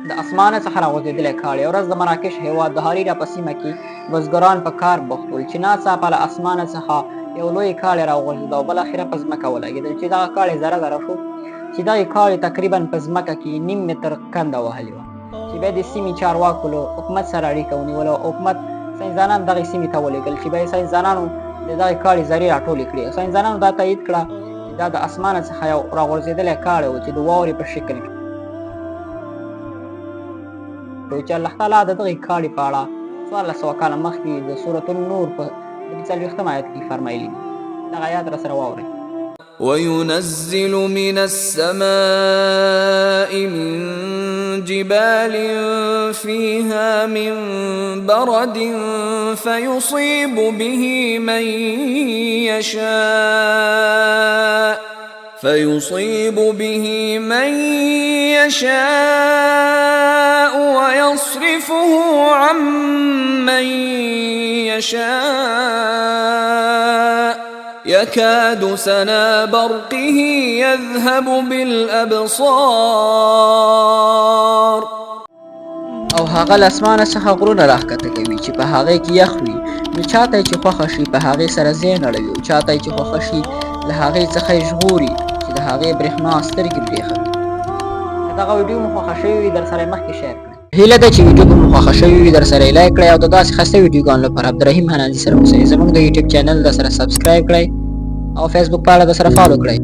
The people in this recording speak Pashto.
د اسمانه څخه راغورځېدلی کاڼ یوه ورځ د مراکش هېواد د هاریر په سیمه کې بزګران په کار بوخت ول چې ناڅاپه له اسمانه څخه یو لوی کاڼی راوغورځېد او بالاخره په ځمکه ولګېدل چې دغه کاڼی ذره ذره شو چې دغې کاڼي تقریبا په ځمکه کې 1.5 متر کنده وهلې وه چې بیا د سیمې چارواکو له حکومت سره اړیکه ونیوله او حکومت ساینسدانان دغې سیمې ته ولېږل چې بیا یې ساینسدانانو د دغې کاڼي ذرې راټولې کړې ساینسدانانو دا تایید کړه چې دا د اسمانه څخه یو راغورځېدلی کاڼی و چې د واورې په شکل کې چې الله تعالی د دغې کاڼي په اړه 1400 کاله مخکې د سورة النور په 40 آیت کې فرمایلي دي دغه آیات راسره واورئ وينزل من السماء من جبال فيها من برد فيصيب به من يشاء ويصرفه عن من يشاء يكاد سنا برقه يذهب بالأبصار او هغه له اسمانه څخه غرونه راښکته کوي چې په هغې کې یخ وي نو چاته یې چې خوښه شي په هغې سره ځای نړوي او چاته یې چې خوښه شي له هغې څخه یې ژغوري چې د هغې برېښنا سترګې برېښوي که دغه ویډیو مو خوښه شوې وي در سره یې مخکې شیر کړئ هیله ده چې ویډیو به مو خوښه شوې وي در سره یې لایک کړئ او د داسې ښایسته ویډیوګانو لپاره عبدالرحیم حنانزي سره اوسئ زموږ د یوټیوب چینل در سره سبسکرایب کړئ او فیسبوک پاڼه در سره فالو کړئ